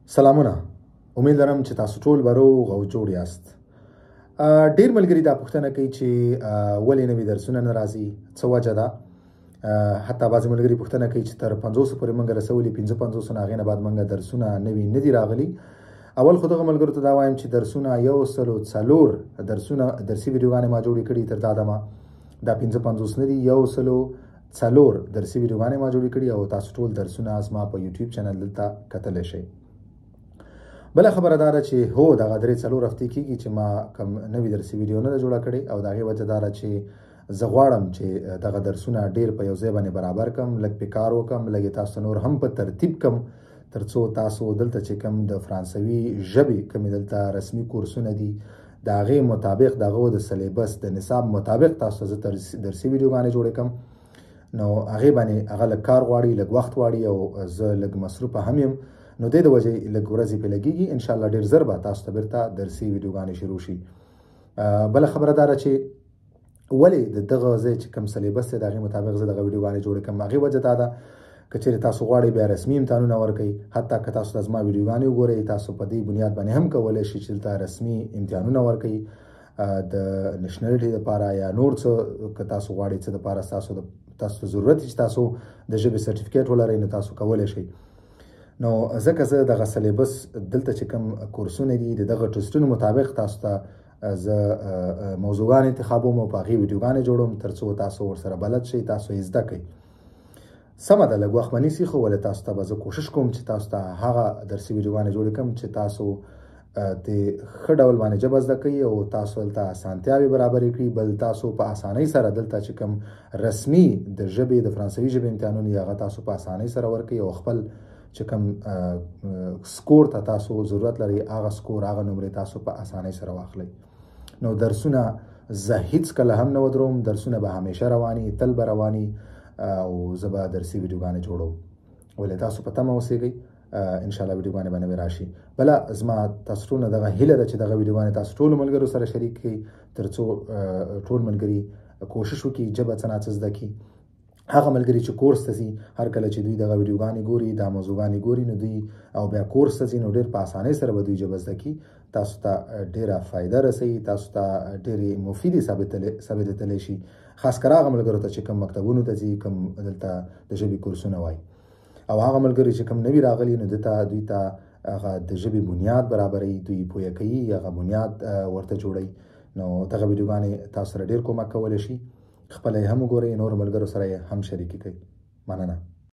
سلامونه. امید لرم چې تاسو ټول به روغ او جوړ یاست. ډیر ملګري دا پوښتنه کوي چې ولې نوي درسونه نه راځي، څه وجه ده. حتی بعضې ملګري پوښتنه کوي چې تر 50 پورې موږ رسولي، 55 نه هغې نه بعد موږ درسونه نوي نه دي راغلي. اول خو دغه ملګرو ته دا وایم چې درسونه 104 درسونه درسي ویډیوګانې ما جوړې کړي تر دا دمه. دا 55 نه دي، 104 درسي ویډیوګانې ما جوړې کړي او تاسو ټول درسونه زما په یوټیوب چینل دلته کتلی شئ. بله خبره دا ده چې هو دغه 3-4 هفتې کېږي چې ما کوم نوي درسي ویډیو نه ده جوړه کړې او د هغې وجه دا ده چې زه غواړم چې دغه درسونه ډېر په یو ځای باندې برابر کړم، لږ پې کار وکړم، لږ یې تاسو نور هم په ترتیب کړم تر څو تاسو دلته چې کوم د فرانسوي ژبې کومې دلته رسمي کورسونه دي د هغې مطابق د هغو د سلیبس د نصاب مطابق تاسو ته زه درسي ویډیوګانې جوړې کړم. نو هغې باندې هغه لږ کار غواړي، لږ وخت غواړي او زه لږ مصروفه هم یم. نو د وجې لږ ورځې پې لګېږي. انشاءالله ډېر ژر به تاسو ته بیرته درسي ویډیوګانې شروع شي. بله خبره دا ده چې ولې د دغه ځای چې کوم سلیبس دی د هغې مطابق زه دغه ویډیوګانې جوړې کړم. هغې وجه دا ده که چېرې تاسو غواړئ بیا رسمي امتحانونه ورکوئ، حتی که تاسو د زما ویډیوګانې وګورئ تاسو په دې بنیاد باندې هم کولی شئ چې دلته رسمي امتحانونه ورکوئ د نېشنلټي دپاره یا نور څه که تاسو غواړئ څه دپاره تاسو ضرورت چې تاسو د ژبې سرټیفیکیټ ولرئ نو تاسو کولی شئ. نو ځکه زه دغه سلیبس دلته چې کوم کورسونه دي د دغه ټسټونو مطابق تاسو ته زه موضوعګان انتخابوم او په هغې ویډیوګانې جوړوم تر څو تاسو ورسره بلد شئ، تاسو یې زده کړئ. سمه ده، لږ وخت به نیسي خو ولې تاسو ته به زه کوشش کوم چې تاسو ته هغه درسي ویډیوګانې جوړې کړم چې تاسو د ښه ډول باندې ژبه زده کوئ او تاسو دلته اسانتیاوې برابرې کړي. بل تاسو په اسانۍ سره دلته چې کوم رسمي د ژبې د فرانسوي ژبې امتحانونه دي هغه تاسو په اسانۍ سره ورکوئ او خپل چې کوم سکور ته تاسو ضرورت لرئ هغه سکور هغه نمرې تاسو په اسانۍ سره واخلئ. نو درسونه زه هیڅکله هم نه ودروم، درسونه به همیشه رواني، تل به رواني او زه به درسي ویډیوګانې جوړوم. ولې تاسو په تمه اوسېږئ، انشاءالله ویډیوګانې به نوې راشي. بله زما تاسو ټول نه دغه هیله ده چې دغه ویډیوګانې تاسو ټولو ملګرو سره شریک کړئ تر څو ټول ملګري کوشش وکړي ژبه څه نه څه زده کړي. هغه ملګري چې کورس ته ځي هر کله چې دوی دغه ویډیوګانې ګوري دا موضوعګانې ګوري نو دوی او بیا کورس ته ځي نو ډېر په اسانۍ سره به دوی ژبه زده کړي. تاسو ته ډېره فایده رسوي، تاسو ته ډېرې مفیدې ثابتېدلی شي، خاص کر هغه ملګرو ته چې کوم مکتبونو ته ځي، کوم دلته د ژبې کورسونه وایي او هغه ملګري چې کوم نوي راغلي نو دوی ته هغه د ژبې بنیاد برابروي، دوی پوهه کوي، هغه بنیاد ورته جوړوي. نو دغه ویډیوګانې تاسو سره ډېر کومک کولی شي. خپله یې هم وګورئ، نور ملګرو سره یې هم شریکې کړئ. مننه.